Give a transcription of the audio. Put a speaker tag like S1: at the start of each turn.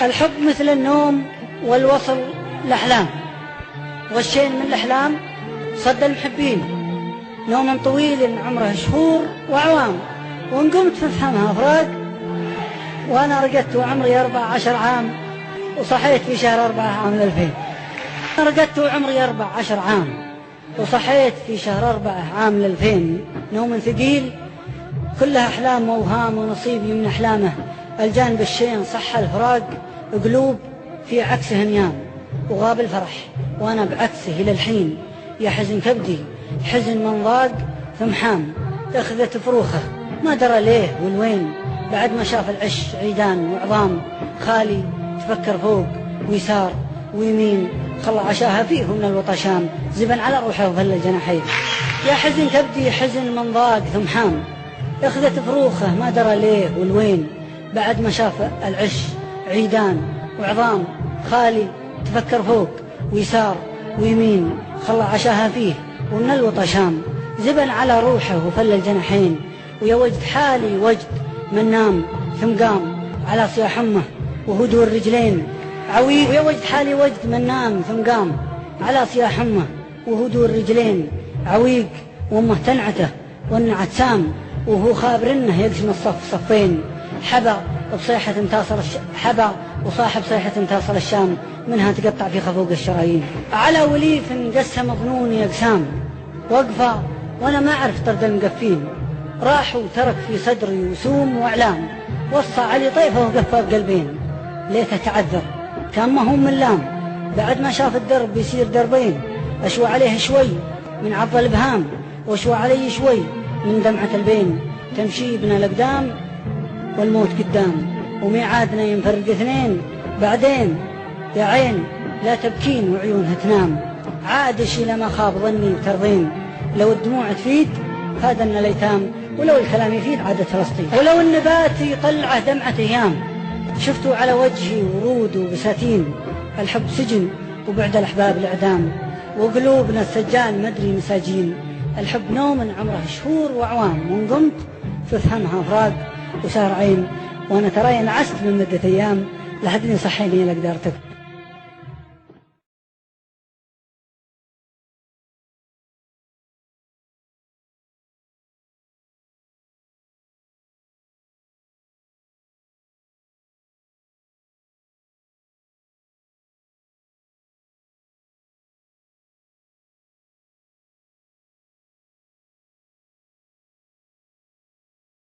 S1: الحب مثل النوم والوصل الأحلام، والشين من الأحلام صد المحبين. نوم طويل عمره شهور وأعوام، وإن قمت فافهمها أفراق. وأنا رقدت وعمري 14 عام، وصحيت في شهر 4 عام 2000. أنا رقدت وعمري 14 عام، وصحيت في شهر 4 عام 2000. نوم ثقيل كلها أحلام وأوهام، ونصيبي من أحلامه الجانب الشين صح الفراق. قلوب في عكسه نيام، وغاب الفرح وأنا بعكسه إلى الحين. يا حزن كبدي حزن من ضاق ثم حام، أخذت فروخه ما درى ليه والوين. بعد ما شاف العش عيدان وعظام، خالي تفكر فوق ويسار ويمين. خلى عشاها فيه من الوطشام، زبن على روحه وفل الجناحين. يا حزن كبدي حزن من ضاق ثم حام، أخذت فروخه ما درى ليه والوين. بعد ما شاف العش عيدان وعظام، خالي تفكر فوق ويسار ويمين. خلى عشاها فيه ومن الوطشام، زبن على روحه وفل الجناحين. ويا وجد حالي وجد من نام ثم قام، على صياح امه وهدوء الرجلين عويق. ويا وجد حالي وجد من نام ثم قام، على صياح امه وهدوء الرجلين عويق. وامه تنعته والنعت سام، وهو خابر انه يقسم الصف صفين. حبا وصاحب صيحة تصل الشام، منها تقطع في خفوق الشرايين. على وليف قسم ظنوني أقسام، وقفة وأنا ما أعرف طرد المقفين. راح وترك في صدري وسوم وأعلام، وصى علي طيفه وقفى بقلبين. ليته تعذر كان ما هو من لام، بعد ما شاف الدرب يصير دربين. أشوى عليه شوي من عض الإبهام، وأشوى علي شوي من دمعة البين. تمشي بنا الأقدام والموت قدام، وميعادنا ينفرق اثنين بعدين. يا عين لا تبكين وعيونها تنام، عادش إلى ما خاب ظني وترضين. لو الدموع تفيد فادنا الأيتام، ولو الكلام يفيد عادت فلسطين. ولو النبات يطلعه دمعة أيام، شفتوا على وجهي ورود وبساتين. الحب سجن وبعد الأحباب الإعدام، وقلوبنا السجان مدري مساجين. الحب نوم عمره شهور وأعوام، وإن قمت فافهمها أفراق وسار عين. وأنا تراي نعست من مدة أيام، لحدني صحيني لقدرتك.